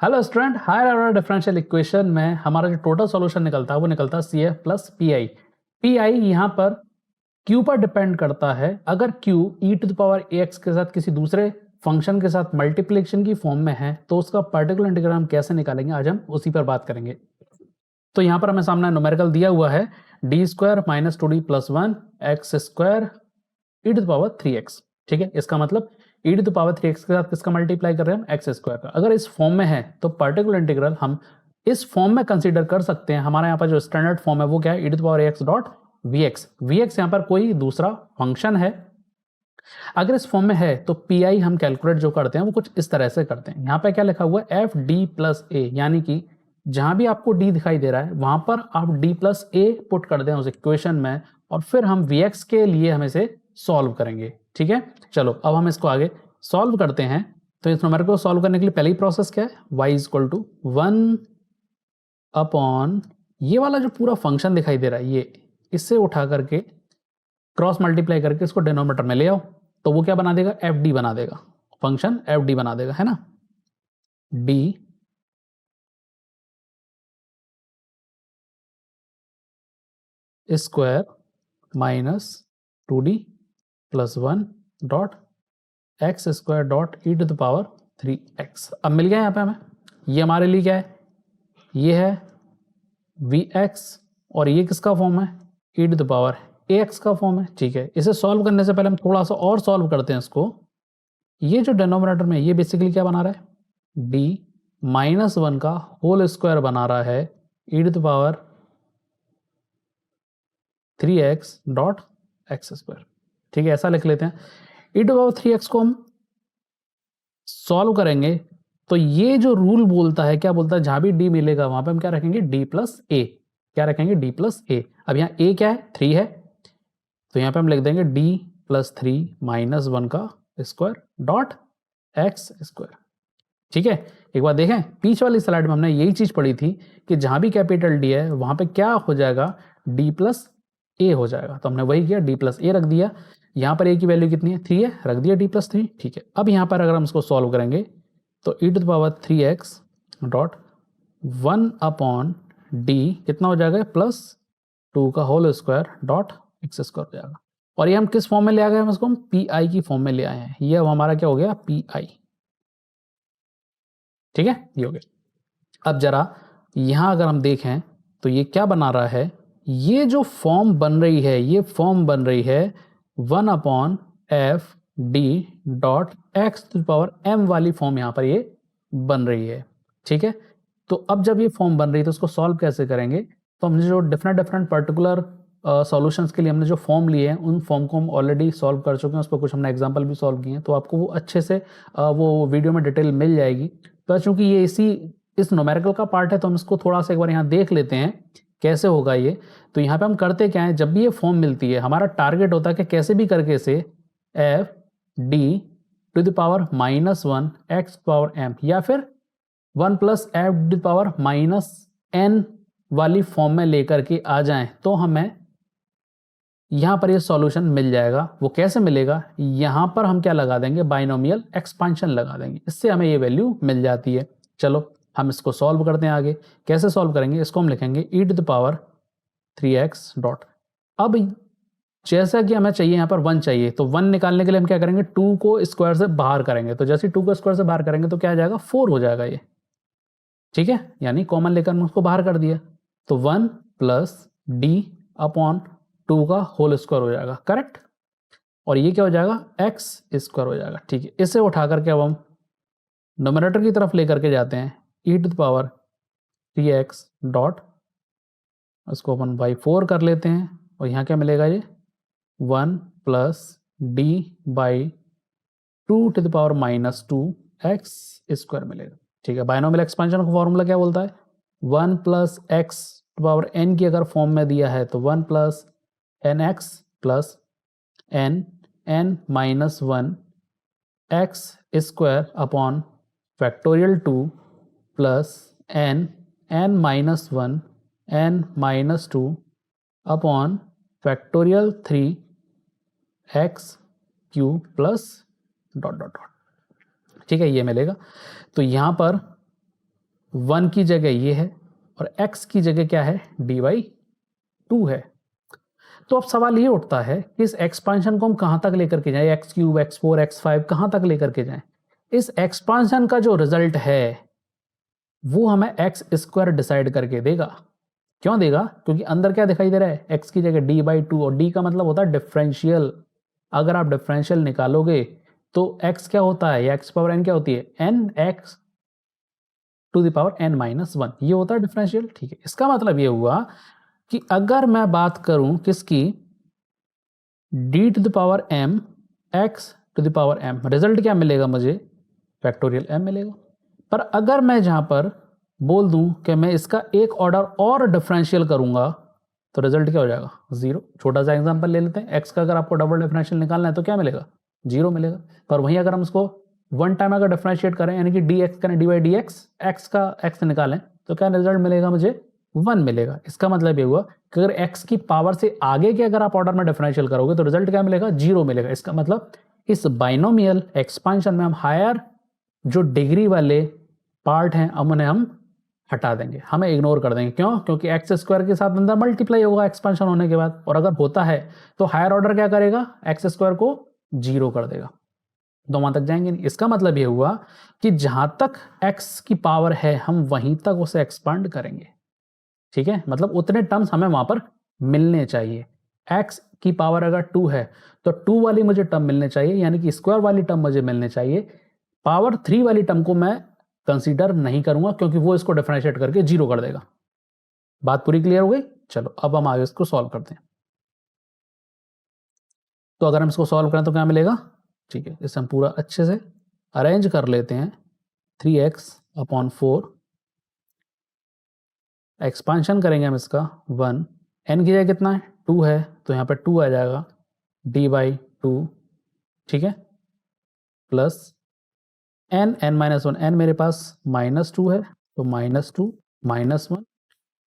Hello student, higher order differential equation में हमारा जो टोटल सॉल्यूशन निकलता है वो निकलता है C F plus P I. P I यहाँ पर क्यू पर डिपेंड करता है। अगर Q e to the power A x के साथ किसी दूसरे फंक्शन के साथ मल्टीप्लिकेशन की फॉर्म में है तो उसका पर्टिकुलर इंटीग्रल हम कैसे निकालेंगे, आज हम उसी पर बात करेंगे। तो यहाँ पर हमें सामने न्यूमेरिकल दिया हुआ है D square minus two D plus one x square E to the power three X. ठीक है, इसका मतलब E to the power three X के साथ किसका मल्टीप्लाई कर रहे हैं हम, एक्स स्क्वायर का। अगर इस फॉर्म में है तो पर्टिकुलर इंटीग्रल हम इस फॉर्म में कंसीडर कर सकते हैं। हमारे यहाँ पर जो स्टैंडर्ड फॉर्म है वो क्या है, ई to the power X dot V X. V X यहाँ पर कोई दूसरा फंक्शन है। अगर इस फॉर्म में है तो पी आई हम कैलकुलेट जो करते हैं वो कुछ इस तरह से करते हैं। यहाँ पे क्या लिखा हुआ है, एफ डी प्लस ए, यानी कि जहां भी आपको डी दिखाई दे रहा है वहां पर आप डी प्लस ए पुट कर दें उस इक्वेशन में, और फिर हम वी एक्स के लिए हम इसे सॉल्व करेंगे। ठीक है, चलो अब हम इसको आगे सॉल्व करते हैं। तो इस नंबर को सॉल्व करने के लिए पहली प्रोसेस क्या है, y equal to one upon ये वाला जो पूरा फंक्शन दिखाई दे रहा है ये, इससे उठा करके क्रॉस मल्टीप्लाई करके इसको डिनोमिनेटर में ले आओ तो वो क्या बना देगा, एफ डी बना देगा, फंक्शन एफ डी बना देगा, है ना। D square minus two D plus one dot x square dot e to the power three x. अब मिल गया यहाँ पे हमें। ये हमारे लिए क्या है, ये है वी एक्स और ये किसका फॉर्म है, ई to the power A X का फॉर्म है। ठीक है, इसे सॉल्व करने से पहले हम थोड़ा सा और सॉल्व करते हैं इसको। ये जो डिनोमिनेटर में ये बेसिकली क्या बना रहा है, डी माइनस वन का होल स्क्वायर बना रहा है ई to the power three X dot x square. ठीक है, ऐसा लिख लेते हैं। E to power three X को हम सॉल्व करेंगे तो ये जो रूल बोलता है, क्या बोलता है, जहां भी डी मिलेगा वहां पे हम क्या रखेंगे, डी प्लस ए। क्या रखेंगे, डी प्लस ए। अब यहाँ ए क्या है, थ्री है, तो यहाँ पे हम लिख देंगे D plus three minus one का स्क्वायर डॉट एक्स स्क्वायर। ठीक है, एक बार देखें, पीछे वाली स्लाइड में हमने यही चीज पढ़ी थी कि जहां भी कैपिटल डी है वहां पे क्या हो जाएगा, डी प्लस ए हो जाएगा। तो हमने वही किया, डी प्लस ए रख दिया। यहाँ पर ए की वैल्यू कितनी है, थ्री है, रख दिया डी प्लस थ्री। ठीक है, अब यहाँ पर अगर हम इसको सॉल्व करेंगे तो E to the power three X dot one upon D कितना हो जाएगा, प्लस टू का whole square dot x square हो जाएगा। और ये हम किस फॉर्म में ले आ गए, हम इसको हम पी आई की फॉर्म में ले आए हैं। ये अब हमारा क्या हो गया, पी आई। ठीक है, ये हो गया। अब जरा यहाँ अगर हम देखें तो ये क्या बना रहा है, ये जो फॉर्म बन रही है, ये फॉर्म बन रही है one upon F D dot x to power m वाली फॉर्म यहाँ पर ये बन रही है। ठीक है, तो अब जब ये फॉर्म बन रही है तो उसको सॉल्व कैसे करेंगे, तो हमने जो डिफरेंट पर्टिकुलर सॉल्यूशंस के लिए हमने जो फॉर्म लिए हैं उन फॉर्म को हम ऑलरेडी सॉल्व कर चुके हैं। उस पर कुछ हमने एग्जांपल भी सॉल्व किए हैं, तो आपको वो अच्छे से वो वीडियो में डिटेल मिल जाएगी। तो चूंकि ये इस न्यूमेरिकल का पार्ट है तो हम इसको थोड़ा सा एक बार यहाँ देख लेते हैं कैसे होगा ये। तो यहाँ पे हम करते क्या है, जब भी ये फॉर्म मिलती है हमारा टारगेट होता है कि कैसे भी करके इसे f D to the power minus one x power m या फिर one plus f to the power minus n वाली फॉर्म में लेकर के आ जाएं तो हमें यहाँ पर ये सॉल्यूशन मिल जाएगा। वो कैसे मिलेगा, यहाँ पर हम क्या लगा देंगे, बाइनोमियल एक्सपांशन लगा देंगे, इससे हमें ये वैल्यू मिल जाती है। चलो हम इसको सॉल्व करते हैं आगे। कैसे सॉल्व करेंगे, इसको हम लिखेंगे E to the power three X dot, अब जैसा कि हमें चाहिए यहाँ पर वन चाहिए तो वन निकालने के लिए हम क्या करेंगे, टू को स्क्वायर से बाहर करेंगे। तो जैसे टू को स्क्वायर से बाहर करेंगे तो क्या आ जाएगा, फोर हो जाएगा ये। ठीक है, यानी कॉमन लेकर हमने उसको बाहर कर दिया तो one plus D upon two का होल स्क्वायर हो जाएगा, करेक्ट। और ये क्या हो जाएगा, एक्स स्क्वायर हो जाएगा। ठीक है, इसे उठा करके अब हम नोमिनेटर की तरफ लेकर के जाते हैं, E to the power three X dot, उसको अपन बाई फोर कर लेते हैं और यहाँ क्या मिलेगा, ये one plus D by two to the power minus two x square मिलेगा। ठीक है, बाइनोमियल एक्सपेंशन का फॉर्मूला क्या बोलता है, one plus x to power n की अगर फॉर्म में दिया है तो one plus n x plus n n minus one x square upon factorial two plus n n minus one n minus two upon factorial three x cube plus dot dot dot. ठीक है, ये मिलेगा। तो यहाँ पर 1 की जगह ये है और x की जगह क्या है, d/2 है। तो अब सवाल ये उठता है कि इस एक्सपांशन को हम कहाँ तक लेकर के जाएं, x3, x4, x5 कहाँ तक लेकर के जाएं। इस एक्सपांशन का जो रिजल्ट है वो हमें x² डिसाइड करके देगा। क्यों देगा? क्योंकि अंदर क्या दिखाई दे रहा है, x की जगह d/2 और d का मतलब होता है डिफरेंशियल। अगर आप डिफरेंशियल निकालोगे तो x क्या होता है, x पावर n क्या होती है, nx to the power n-1, ये होता है डिफरेंशियल। ठीक है, इसका मतलब ये हुआ कि अगर मैं बात करूं किसकी, d to the power m x to the power m, result क्या मिलेगा मुझे, फैक्टोरियल m मिलेगा। पर अगर मैं जहां पर बोल दूं कि मैं इसका एक ऑर्डर और डिफरेंशियल करूंगा तो रिजल्ट क्या हो जाएगा, 0। छोटा सा एग्जांपल ले लेते हैं, x का अगर आपको डबल डिफरेंशियल निकालना है तो क्या मिलेगा, 0 मिलेगा। पर वहीं अगर हम इसको वन टाइम अगर डिफरेंशिएट करें यानी कि dx करें d/dx, x का x निकालें तो क्या रिजल्ट मिलेगा मुझे, 1 मिलेगा। इसका मतलब ये हुआ कि अगर x की पावर से आगे के अगर आप ऑर्डर में डिफरेंशियल करोगे तो रिजल्ट क्या मिलेगा, 0 मिलेगा। इसका मतलब इस बाइनोमियल एक्सपांशन में हम हायर जो डिग्री वाले पार्ट हैं अब उन्हें हम हटा देंगे, हमें इग्नोर कर देंगे। क्यों? क्योंकि x² के साथ अंदर मल्टीप्लाई होगा एक्सपांशन होने के बाद, और अगर होता है तो हायर ऑर्डर क्या करेगा, x² को 0 कर देगा, तो वहां तक जाएंगे नहीं। इसका मतलब ये हुआ कि जहां तक x की पावर है हम वहीं तक उसे एक्सपांड करेंगे। ठीक है, मतलब उतने टर्म्स हमें वहां पर मिलने चाहिए। x की पावर अगर 2 है तो 2 वाली मुझे टर्म मिलने चाहिए, यानी कि स्क्वायर वाली टर्म मुझे मिलने चाहिए। पावर 3 वाली टर्म को मैं कंसीडर नहीं करूंगा क्योंकि वो इसको डिफरेंशिएट करके 0 कर देगा। बात पूरी क्लियर हो गई? चलो अब हम आगे इसको सॉल्व करते हैं। तो अगर हम इसको सॉल्व करें तो क्या मिलेगा, ठीक है, इसे हम पूरा अच्छे से अरेंज कर लेते हैं। 3x/4 एक्सपांशन करेंगे हम इसका 1, n की जगह कितना है, 2 है तो यहाँ पे 2 आ जाएगा d/2, ठीक है, प्लस n-1, n मेरे पास -2 है तो -2 -1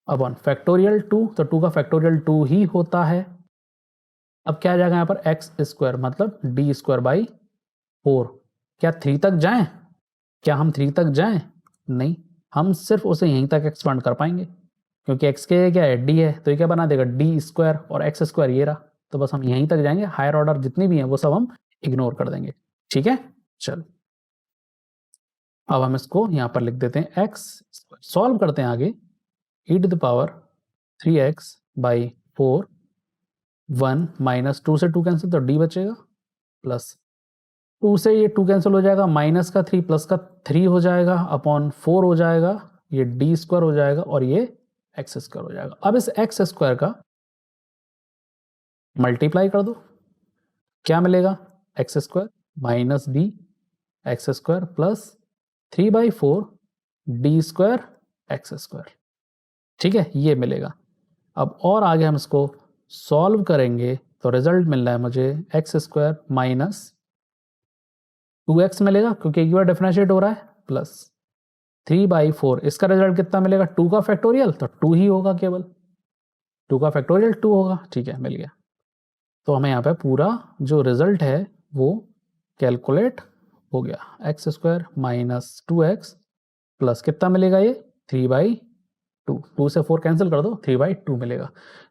अपॉन फैक्टोरियल 2, तो 2 का फैक्टोरियल 2 ही होता है। अब क्या आ जाएगा यहाँ पर x² मतलब d²/4। क्या 3 तक जाएं, क्या हम 3 तक जाएं, नहीं, हम सिर्फ उसे यहीं तक एक्सपांड कर पाएंगे क्योंकि x के क्या है, d है, तो ये क्या बना देगा d² और x² ये रहा, तो बस हम यहीं तक जाएंगे। हायर ऑर्डर जितनी भी हैं वो सब हम इग्नोर कर देंगे। ठीक है, चल अब हम इसको यहाँ पर लिख देते हैं x, सॉल्व करते हैं आगे। e to the power 3x/4, 1 -2 से 2 कैंसिल तो d बचेगा, प्लस 2 से ये 2 कैंसिल हो जाएगा, माइनस का 3 प्लस का 3 हो जाएगा, अपॉन 4 हो जाएगा, ये d² हो जाएगा और ये x² हो जाएगा। अब इस x² का मल्टीप्लाई कर दो, क्या मिलेगा, x² minus d x² plus 3/4 d² x²। ठीक है, ये मिलेगा। अब और आगे हम इसको सॉल्व करेंगे तो रिजल्ट मिल रहा है मुझे x² माइनस 2x मिलेगा क्योंकि एक बार डिफरेंशिएट हो रहा है, प्लस 3/4, इसका रिजल्ट कितना मिलेगा, 2 का फैक्टोरियल तो 2 ही होगा, केवल 2 का फैक्टोरियल 2 होगा। ठीक है, मिल गया। तो हमें यहाँ पे पूरा जो रिजल्ट है वो कैलकुलेट हो गया, x² माइनस 2x प्लस कितना मिलेगा, ये 3/2, 2 से 4 कैंसिल कर दो, 3/2 मिलेगा।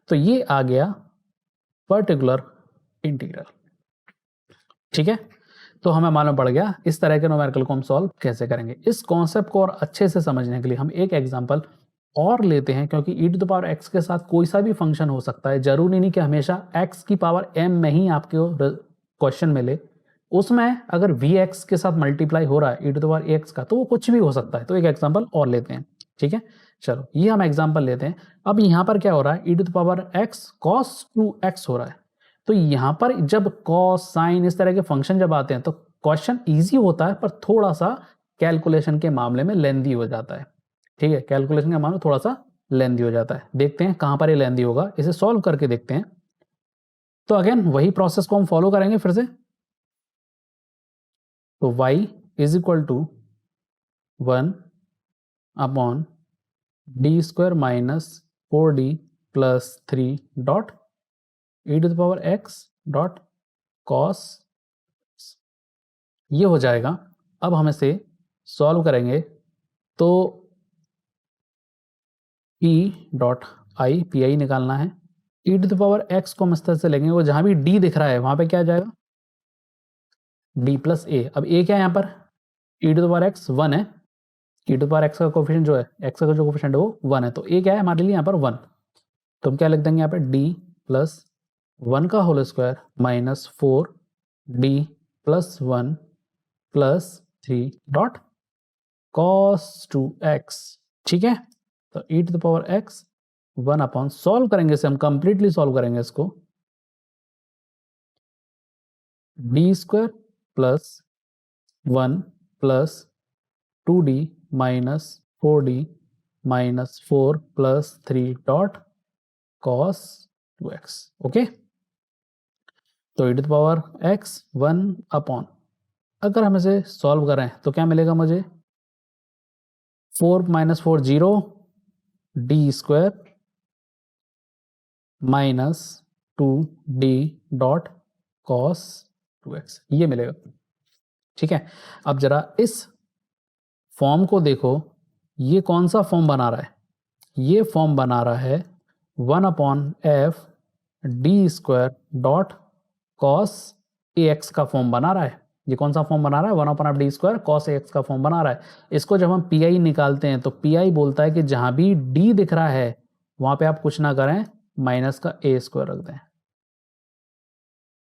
तो ये आ गया पर्टिकुलर इंटीग्रल। ठीक है, तो हमें मालूम पड़ गया इस तरह के न्यूमेरिकल को हम सॉल्व कैसे करेंगे। इस कॉन्सेप्ट को और अच्छे से समझने के लिए हम एक एग्जांपल और लेते हैं, क्योंकि e to the power x के साथ कोई सा भी फंक्शन हो सकता है, जरूरी नहीं कि हमेशा x की पावर m में ही आपको क्वेश्चन मिले। उसमें अगर vx के साथ मल्टीप्लाई हो रहा है e to the power x का तो वो कुछ भी हो सकता है। तो एक एग्जाम्पल और लेते हैं। ठीक है, चलो ये हम एग्जाम्पल लेते हैं। अब यहाँ पर क्या हो रहा है, e to the power x cos 2x हो रहा है। तो यहाँ पर जब cos साइन इस तरह के फंक्शन जब आते हैं तो क्वेश्चन इजी होता है, पर थोड़ा सा कैलकुलेशन के मामले में लेंदी हो जाता है। ठीक है, कैलकुलेशन का मामला थोड़ा सा लेंदी हो जाता है। देखते हैं कहां पर ये लेंदी होगा, इसे सॉल्व करके देखते हैं। तो अगेन वही प्रोसेस को हम फॉलो करेंगे फिर से। तो y is equal to 1 upon d² minus 4d plus 3 dot e to the power x dot cos, ये हो जाएगा। अब हम इसे सॉल्व करेंगे तो P dot I, P I निकालना है। ई टू द पावर एक्स को हम इस तरह से लेंगे, वो जहाँ भी डी दिख रहा है वहाँ पे क्या आ जाएगा, डी प्लस ए। अब ए क्या है यहाँ पर, ई टू द पावर एक्स 1 है, ई टू द पावर एक्स का कोफिशिएंट जो है, एक्स का जो कोफिशिएंट है वो 1 है, तो ए क्या है हमारे लिए यहाँ पर 1। तो हम क्या लिख देंगे यहाँ पे, डी प्लस 1 का whole square minus 4 D plus 1 plus 3 dot cos 2x। ठीक है, तो e to the power x 1 upon, solve करेंगे इसे हम, कंप्लीटली सॉल्व करेंगे इसको, D square plus 1 plus 2d minus 4d minus 4 plus 3 dot cos 2x। Okay, तो e to the power x 1 upon, अगर हम इसे सॉल्व करें तो क्या मिलेगा मुझे, 4 minus 4 0, D square minus 2d dot cos 2x, ये मिलेगा। ठीक है, अब जरा इस फॉर्म को देखो, ये कौन सा फॉर्म बना रहा है, ये फॉर्म बना रहा है 1 upon F D square dot cos A X का फॉर्म बना रहा है। ये कौन सा फॉर्म बना रहा है, 1 upon F D square cos A X का फॉर्म बना रहा है। इसको जब हम पी आई निकालते हैं तो पी आई बोलता है कि जहां भी डी दिख रहा है वहां पे आप कुछ ना करें, माइनस का ए स्क्वायर रख दें,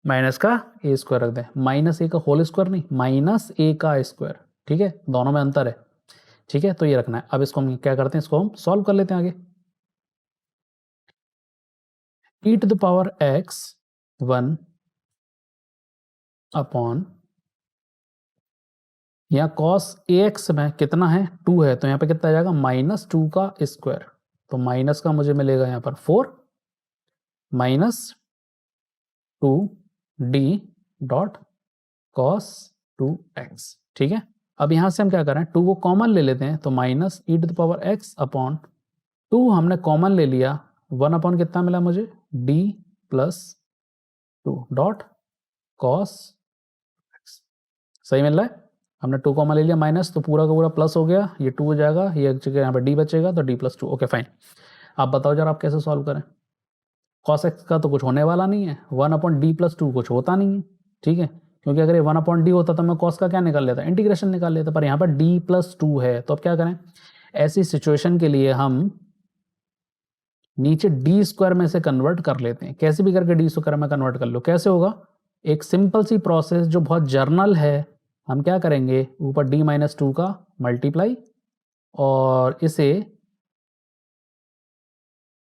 माइनस का ए स्क्वायर रख दें, माइनस ए का होल स्क्वायर नहीं, माइनस ए का स्क्वायर। ठीक है, दोनों में अंतर है। ठीक है, तो ये रखना है। अब इसको हम क्या करते हैं, इसको हम सॉल्व कर लेते हैं आगे। e to the power x 1 upon, यहाँ cos ax में कितना है, 2 है, तो यहाँ पे कितना आ जाएगा, माइनस 2 का स्क्वायर, तो माइनस का मुझे मिलेगा यहाँ पर 4 minus 2 D dot cos 2x। ठीक है, अब यहाँ से हम क्या करें, 2 को कॉमन ले लेते हैं, तो minus e to the power x upon 2 हमने कॉमन ले लिया, 1 अपॉन कितना मिला मुझे, D plus 2 dot cos x। सही मिल रहा है, हमने 2 कॉमन ले लिया, माइनस तो पूरा का पूरा प्लस हो गया, ये 2 हो जाएगा, ये जगह यहाँ पर डी बचेगा, तो डी प्लस 2। ओके फाइन, आप बताओ जरा आप कैसे सॉल्व करें। cos x का तो कुछ होने वाला नहीं है, 1 अपॉन डी प्लस 2 कुछ होता नहीं है। ठीक है, क्योंकि अगर ये 1 अपॉन डी होता तो मैं cos का क्या निकाल लेता, इंटीग्रेशन निकाल लेता, पर यहाँ पर डी प्लस 2 है, तो अब क्या करें, ऐसी सिचुएशन के लिए हम नीचे डी स्क्वायर में से कन्वर्ट कर लेते हैं, कैसे भी करके डी स्क्वायर में कन्वर्ट कर लो। कैसे होगा, एक सिंपल सी प्रोसेस जो बहुत जर्नल है, हम क्या करेंगे, ऊपर डी माइनस 2 का मल्टीप्लाई और इसे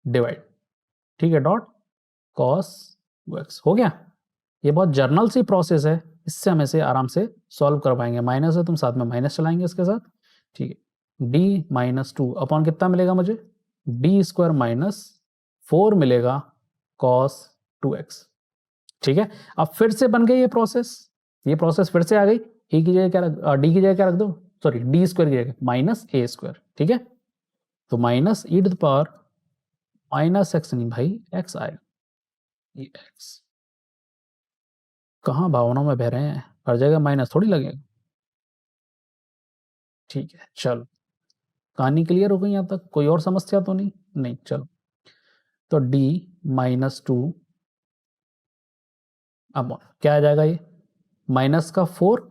डिवाइड। ठीक है, डॉट cos 2x हो गया। ये बहुत जर्नल सी प्रोसेस है, इससे हम इसे आराम से सॉल्व कर पाएंगे। माइनस है, तुम साथ में माइनस चलाएंगे इसके साथ। ठीक है, डी माइनस 2 अपॉन कितना मिलेगा मुझे, डी स्क्वायर माइनस 4 मिलेगा cos 2x। ठीक है, अब फिर से बन गई ये प्रोसेस फिर से आ गई। ए की जगह क्या रख, डी की जगह क्या रख दो, सॉरी डी स्क्वायर की जगह माइनस ए स्क्वायर। ठीक है, तो minus e to the power minus x, नहीं भाई एक्स आएगा, ये एक्स कहाँ भावनाओं में बह रहे हैं, हर जगह माइनस थोड़ी लगेगा। ठीक है, चलो कहानी क्लियर हो गई यहाँ तक, कोई और समस्या तो नहीं, नहीं चलो, तो डी माइनस 2 अब क्या आ जाएगा, ये माइनस का 4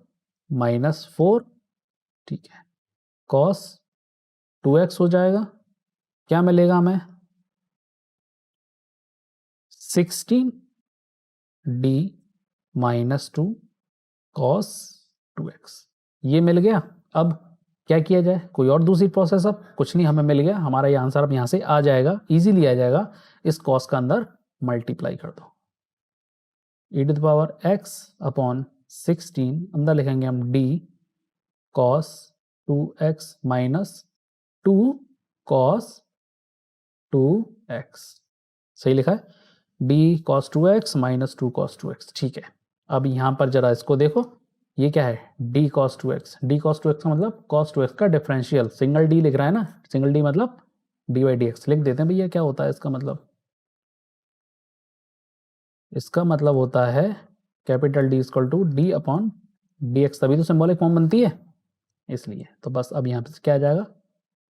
माइनस 4। ठीक है, cos 2x हो जाएगा, क्या मिलेगा हमें, 16 डी माइनस 2 cos 2x, ये मिल गया। अब क्या किया जाए, कोई और दूसरी प्रोसेस, अब कुछ नहीं, हमें मिल गया हमारा ये आंसर, अब यहाँ से आ जाएगा, इजीली आ जाएगा। इस cos का अंदर मल्टीप्लाई कर दो, e to the power x upon 16, अंदर लिखेंगे हम d cos 2x minus 2 cos 2x, सही लिखा है, d cos 2x minus 2 cos 2x। ठीक है, अब यहाँ पर जरा इसको देखो, ये क्या है, d cos 2x, d cos 2x का मतलब cos 2x का डिफरेंशियल, सिंगल d लिख रहा है ना, सिंगल d मतलब dy dx लिख देते हैं भैया। क्या होता है इसका मतलब, इसका मतलब होता है capital D equal to d upon d x, तभी तो सिंबॉलिक फॉर्म बनती है, इसलिए। तो बस अब यहाँ पे क्या आ जाएगा,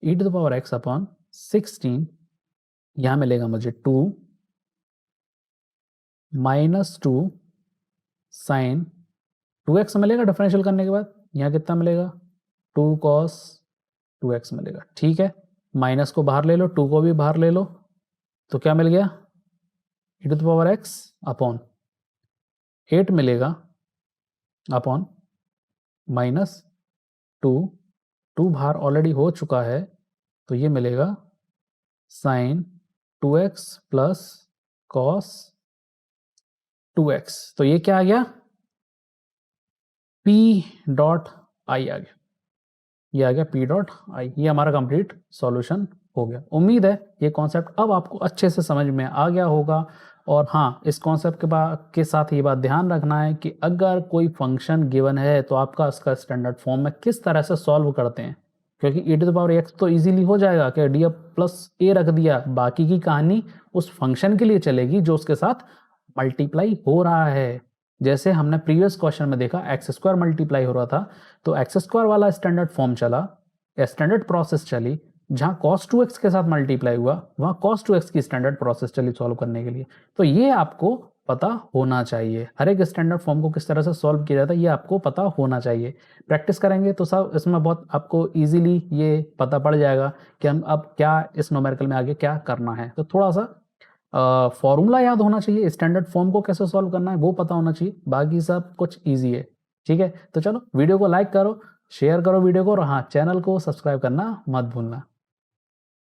e to the power x upon 16 यहाँ मिलेगा मुझे 2 -2 साइन 2x मिलेगा डिफरेंशियल करने के बाद। यहाँ कितना मिलेगा 2 cos 2x मिलेगा। ठीक है, माइनस को बाहर ले लो, 2 को भी बाहर ले लो, तो क्या मिल गया e⁻x अपॉन 8 मिलेगा अपॉन -2, 2 बाहर ऑलरेडी हो चुका है, तो ये मिलेगा sign 2x plus cos 2x। तो ये क्या आ गया P.I आ गया, ये आ गया P.I। ये हमारा कंप्लीट सॉल्यूशन हो गया। उम्मीद है ये कॉन्सेप्ट अब आपको अच्छे से समझ में आ गया होगा। और हाँ, इस कॉन्सेप्ट के साथ ये बात ध्यान रखना है कि अगर कोई फंक्शन गिवन है तो आपका इसका स्टैंडर्ड फॉर्म में किस तरह से सॉल्व करते हैं, क्योंकि e⁻x तो इजीली हो जाएगा कि d प्लस a रख दिया, बाकी की कहानी उस फंक्शन के लिए चलेगी जो उसके साथ मल्टीप्लाई हो रहा है। जैसे हमने प्रीवियस क्वेश्चन में देखा x² मल्टीप्लाई हो रहा था, तो x² वाला स्टैंडर्ड फॉर्म चला, स्टैंडर्ड प्रोसेस चली, जहाँ cos 2x के साथ मल्टीप्लाई हुआ वहाँ cos 2x की स्टैंडर्ड प्रोसेस चली सॉल्व करने के लिए। तो ये आपको पता होना चाहिए, हर एक स्टैंडर्ड फॉर्म को किस तरह से सॉल्व किया जाता है ये आपको पता होना चाहिए। प्रैक्टिस करेंगे तो सब इसमें बहुत आपको इजीली ये पता पड़ जाएगा कि हम अब क्या इस न्यूमेरिकल में आगे क्या करना है। तो थोड़ा सा फॉर्मूला याद होना चाहिए, स्टैंडर्ड फॉर्म को कैसे सॉल्व करना है वो पता होना चाहिए, बाकी सब कुछ ईजी है। ठीक है, तो चलो वीडियो को लाइक करो, शेयर करो वीडियो को, और हाँ, चैनल को सब्सक्राइब करना मत भूलना।